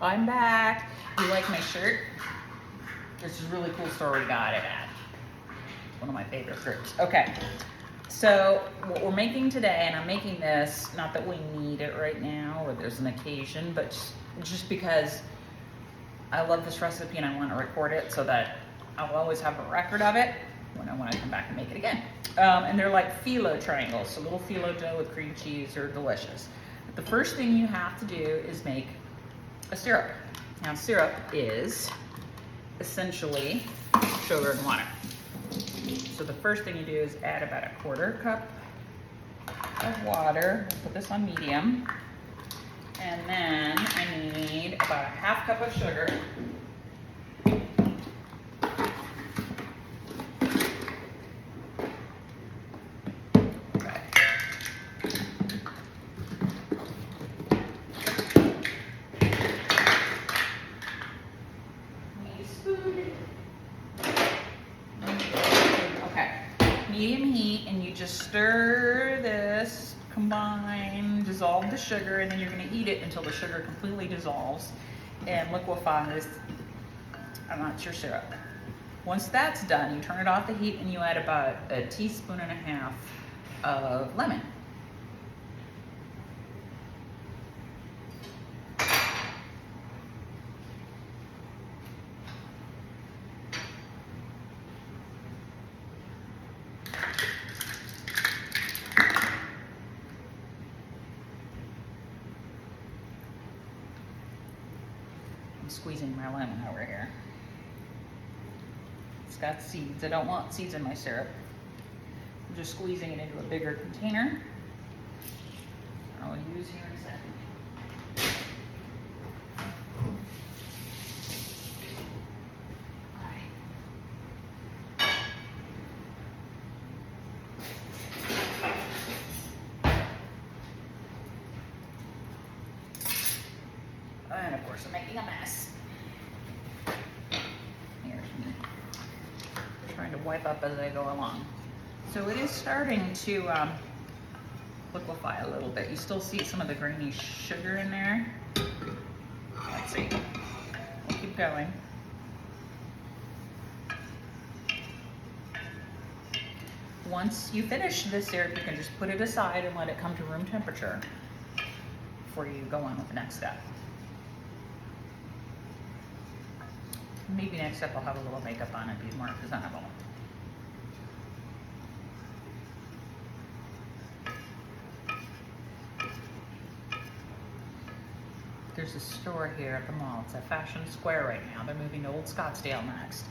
I'm back. You like my shirt? This is a really cool store we got it at. It's one of my favorite groups. Okay, so what we're making today, and I'm making this, not that we need it right now or there's an occasion, but just because I love this recipe and I want to record it so that I'll always have a record of it when I want to come back and make it again. And they're like phyllo triangles, so little phyllo dough with cream cheese are delicious. But the first thing you have to do is make a syrup. Now syrup is essentially sugar and water. So the first thing you do is add about a quarter cup of water. We'll put this on medium. And then I need about a half cup of sugar. Medium heat, and you just stir this, combine, dissolve the sugar, and then you're going to eat it until the sugar completely dissolves and liquefies, and that's your syrup. Once that's done, you turn it off the heat and you add about a teaspoon and a half of lemon. Squeezing my lemon over here. It's got seeds. I don't want seeds in my syrup. I'm just squeezing it into a bigger container. I'll use here in a second. And of course I'm making a mess. Here's me trying to wipe up as I go along. So it is starting to liquefy a little bit. You still see some of the grainy sugar in there. Let's see. We'll keep going. Once you finish this syrup, you can just put it aside and let it come to room temperature before you go on with the next step. Maybe next step I'll have a little makeup on and be more presentable. There's a store here at the mall. It's at Fashion Square right now. They're moving to Old Scottsdale next.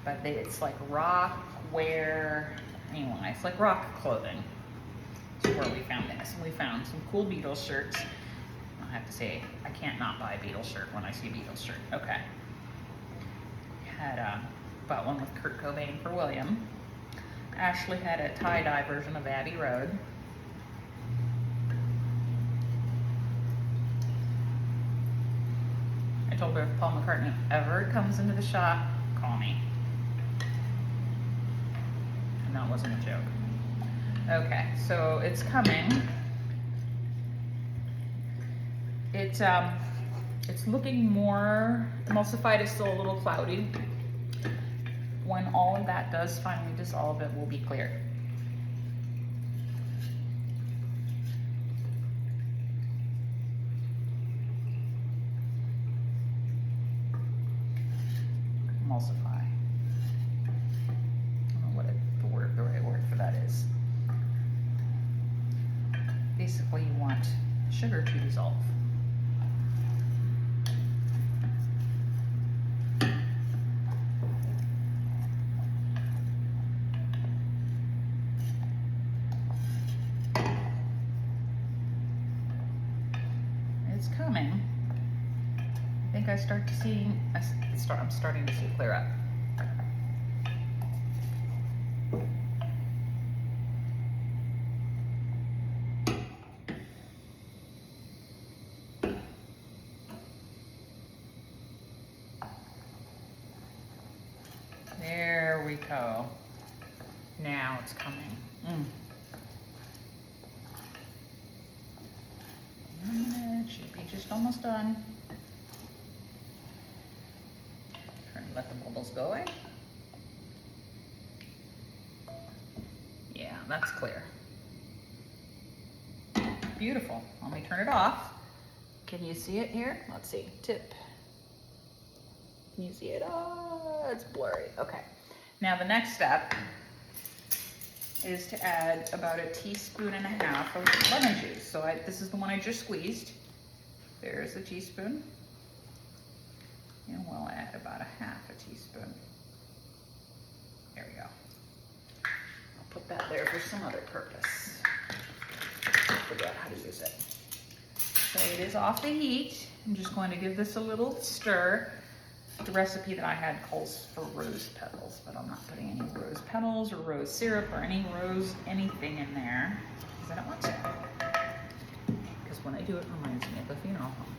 But it's like rock wear, anyway, it's like rock clothing. That's where we found this. And we found some cool Beatles shirts. I have to say, I can't not buy a Beatles shirt when I see a Beatles shirt. Okay. Had bought one with Kurt Cobain for William. Ashley had a tie-dye version of Abbey Road. I told her if Paul McCartney ever comes into the shop, call me. And that wasn't a joke. Okay, so it's coming. It's looking more emulsified. It's still a little cloudy. When all of that does finally dissolve, it will be clear. Emulsify. I don't know what the right word for that is. Basically, you want sugar to dissolve. It's coming. I think I'm starting to see it clear up. There we go. Now it's coming. It should be just almost done. let the bubbles go away. Yeah, that's clear. Beautiful. Let me turn it off. Can you see it here? Let's see. Tip. Can you see it? Oh, it's blurry. Okay. Now the next step is to add about 1.5 teaspoons of lemon juice. So this is the one I just squeezed. There's the teaspoon. And we'll add about 1/2 teaspoon. There we go. I'll put that there for some other purpose. I'll figure out how to use it. So it is off the heat. I'm just going to give this a little stir. The recipe that I had calls for rose petals, but I'm not putting any rose petals or rose syrup or any rose anything in there because I don't want to. Because when I do it, it reminds me of a funeral home.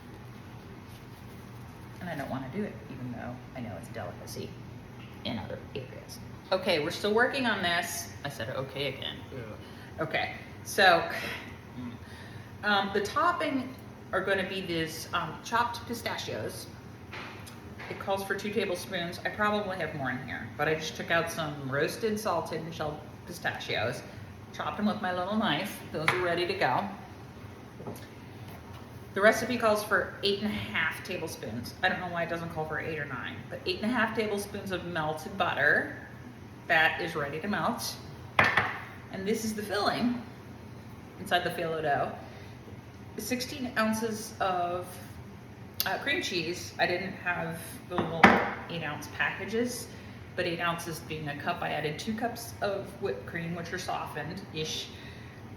And I don't want to do it, even though I know it's a delicacy in other areas. Okay, we're still working on this. I said okay again. Okay, so the topping are going to be these chopped pistachios. It calls for 2 tablespoons. I probably have more in here, but I just took out some roasted, salted, and shelled pistachios, chopped them with my little knife. Those are ready to go. The recipe calls for 8.5 tablespoons. I don't know why it doesn't call for 8 or 9, but 8.5 tablespoons of melted butter. That is ready to melt. And this is the filling inside the phyllo dough. 16 ounces of cream cheese. I didn't have the little 8-ounce packages, but 8 ounces being a cup, I added 2 cups of whipped cream, which are softened-ish.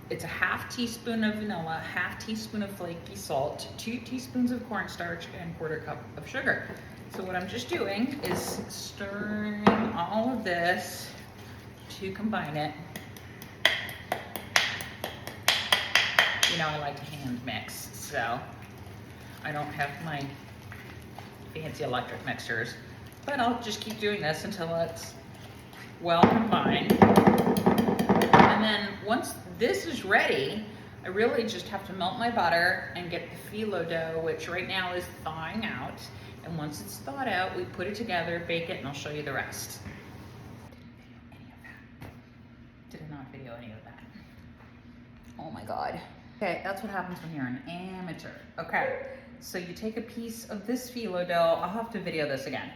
It's 1/2 teaspoon of vanilla, 1/2 teaspoon of flaky salt, 2 teaspoons of cornstarch, and 1/4 cup of sugar. So what I'm just doing is stirring all of this to combine it. You know, I like to hand mix, so I don't have my fancy electric mixers, but I'll just keep doing this until it's well combined. And then once this is ready, I really just have to melt my butter and get the phyllo dough, which right now is thawing out. And once it's thawed out, we put it together, bake it, and I'll show you the rest. Did I not video any of that? Oh my God. Okay, that's what happens when you're an amateur. Okay, so you take a piece of this phyllo dough. I'll have to video this again.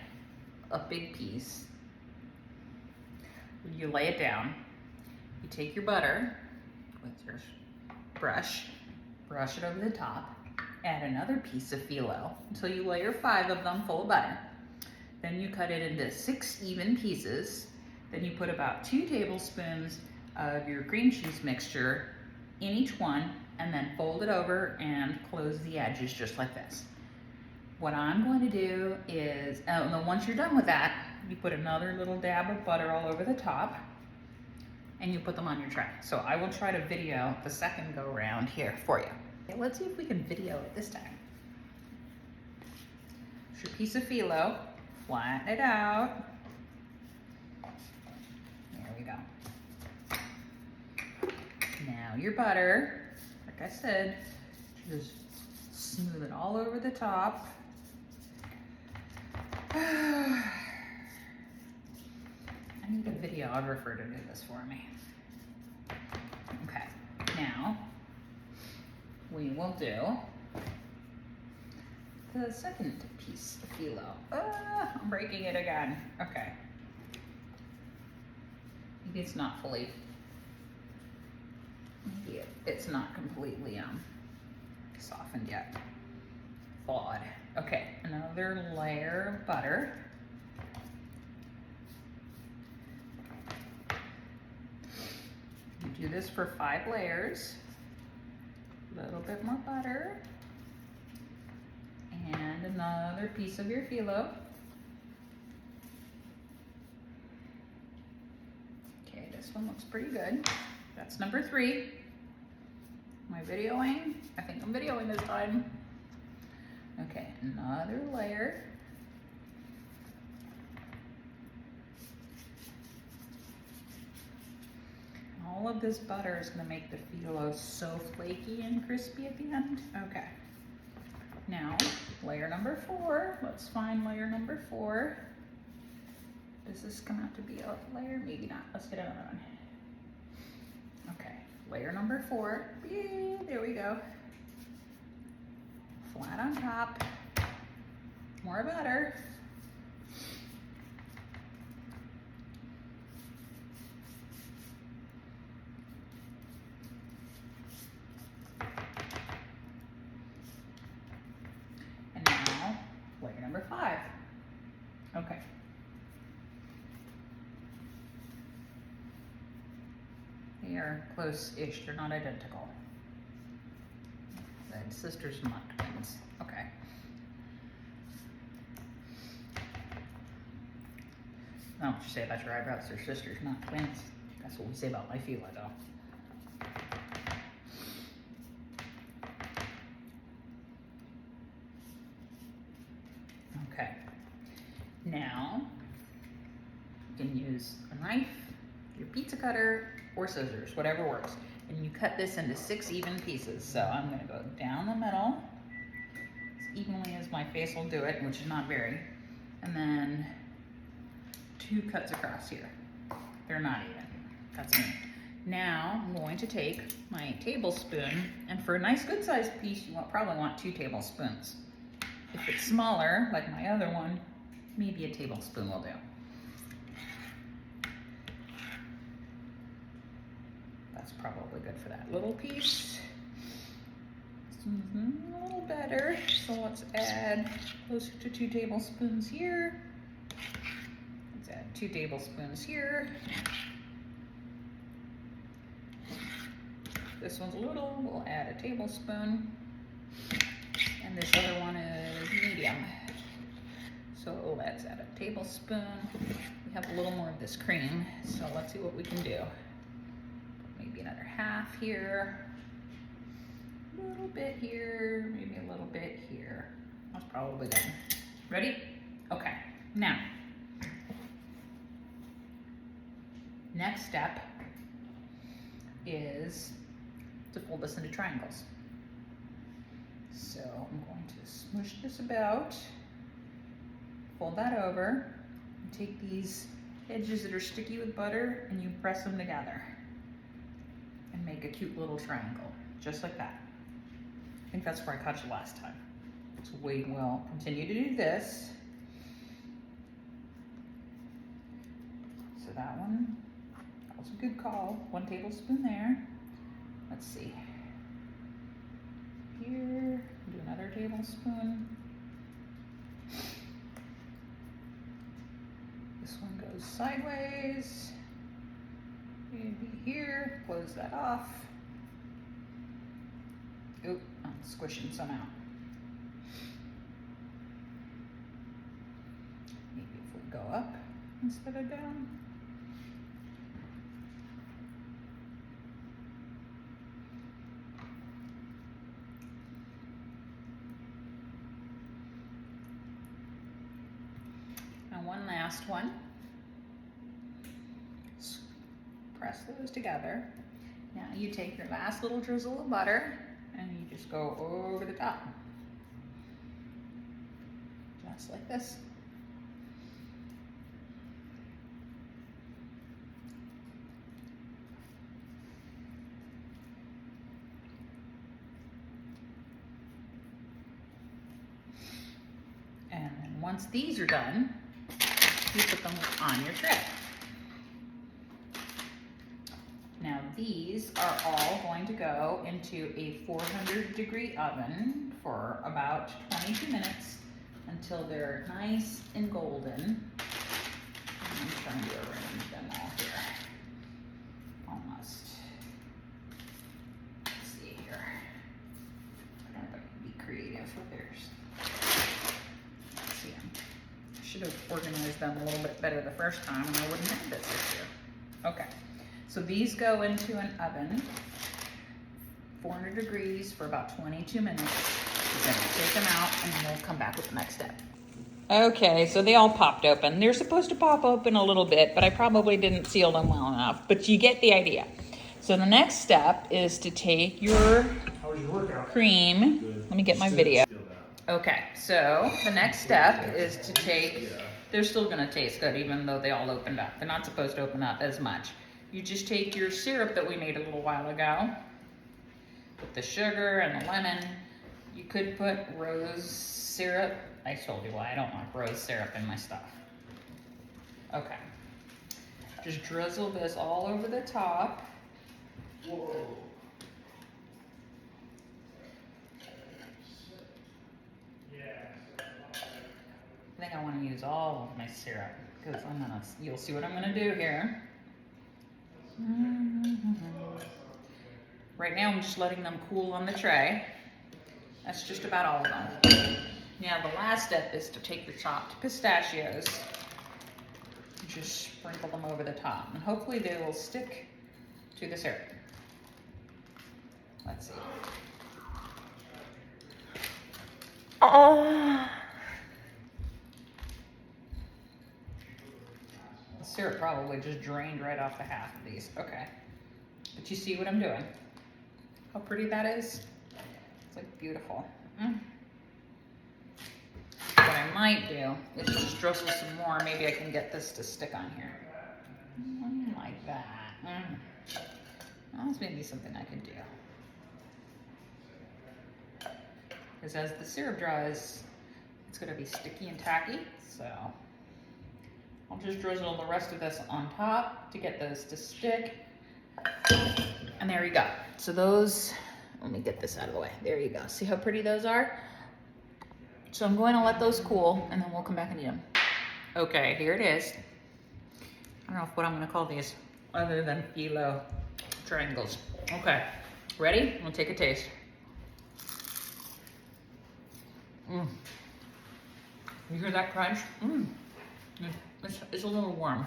A big piece. You lay it down. You take your butter with your brush it over the top. Add another piece of phyllo until you layer 5 of them full of butter. Then you cut it into 6 even pieces. Then you put about 2 tablespoons of your cream cheese mixture in each one, and then fold it over and close the edges just like this. What I'm going to do is, and then once you're done with that, you put another little dab of butter all over the top, and you put them on your tray. So I will try to video the second go around here for you. Okay, let's see if we can video it this time. Here's your piece of phyllo, flatten it out. There we go. Now your butter, like I said, just smooth it all over the top. I need a videographer to do this for me. Okay, now we will do the second piece of phyllo. I'm breaking it again. Okay. Maybe it's not fully, maybe it's not completely softened yet. Thawed. Okay, another layer of butter. You do this for 5 layers. A little bit more butter. And another piece of your phyllo. Okay, this one looks pretty good. That's number 3. Am I videoing? I think I'm videoing this time. Okay, another layer. All of this butter is going to make the phyllo so flaky and crispy at the end. Okay. Now, layer number 4. Let's find layer number 4. Does this come out to be a layer? Maybe not. Let's get another one. Okay, layer number 4. Yay, there we go. Flat on top. More butter. And now, layer number 5. Okay. They are close-ish, they're not identical. Said sisters, not twins. Okay. I don't know what you say about your eyebrows, they're sisters, not twins. That's what we say about my Phyllo, though. Okay. Now, you can use a knife, your pizza cutter, or scissors, whatever works. And you cut this into 6 even pieces. So I'm gonna go down the middle, as evenly as my face will do it, which is not very. And then 2 cuts across here. They're not even, that's me. Now I'm going to take my tablespoon, and for a nice good sized piece, you probably want 2 tablespoons. If it's smaller, like my other one, maybe a tablespoon will do. That's probably good for that little piece. A little better. So let's add closer to 2 tablespoons here. Let's add 2 tablespoons here. This one's little, we'll add a tablespoon. And this other one is medium. So let's add a tablespoon. We have a little more of this cream, so let's see what we can do. Maybe another half here, a little bit here, maybe a little bit here. That's probably good. Ready? Okay, now, next step is to fold this into triangles. So I'm going to smush this about, fold that over, and take these edges that are sticky with butter and you press them together. And make a cute little triangle, just like that. I think that's where I caught you last time. So we will continue to do this. So that was a good call. 1 tablespoon there. Let's see. Here, do another tablespoon. This one goes sideways. Maybe here, close that off. Oop, I'm squishing some out. Maybe if we go up instead of down. And one last one. Press those together. Now you take your last little drizzle of butter and you just go over the top. Just like this. And then once these are done, you put them on your tray. Now these are all going to go into a 400-degree oven for about 22 minutes until they're nice and golden. I'm trying to arrange them all here. Almost. Let's see here. I don't know if I can be creative with theirs. Let's see. I should have organized them a little bit better the first time and I wouldn't have this issue. Okay. So these go into an oven, 400 degrees for about 22 minutes. We're gonna take them out and then we'll come back with the next step. Okay, so they all popped open. They're supposed to pop open a little bit, but I probably didn't seal them well enough, but you get the idea. So the next step is to take your cream. Let me get my video. Okay, so the next step is to take they're still gonna taste good even though they all opened up. They're not supposed to open up as much. You just take your syrup that we made a little while ago with the sugar and the lemon. You could put rose syrup. I told you why I don't want rose syrup in my stuff. Okay. Just drizzle this all over the top. Whoa. I think I want to use all of my syrup because you'll see what I'm gonna do here. Right now I'm just letting them cool on the tray. That's just about all of them. Now the last step is to take the chopped pistachios, just sprinkle them over the top, and hopefully they will stick to the syrup. Let's see. Oh. The syrup probably just drained right off the half of these. Okay. But you see what I'm doing? How pretty that is? It's like beautiful. What I might do is just drizzle some more. Maybe I can get this to stick on here. Like that. That's maybe something I could do. Because as the syrup dries, it's going to be sticky and tacky. So I'll just drizzle the rest of this on top to get those to stick. And there you go. So those, let me get this out of the way. There you go. See how pretty those are? So I'm going to let those cool and then we'll come back and eat them. Okay, here it is. I don't know what I'm going to call these other than Phyllo triangles. Okay, ready? We'll take a taste. You hear that crunch? It's a little warm.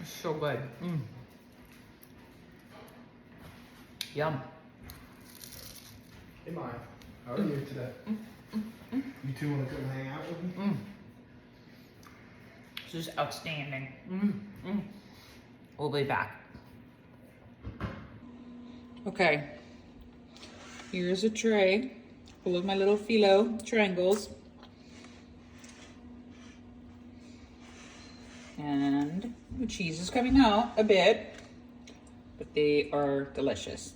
It's so good. Yum. Hey, Maya. How are you today? You two want to come hang out with me? This is outstanding. We'll be back. Okay. Here's a tray full of my little Phyllo triangles. And the cheese is coming out a bit, but they are delicious.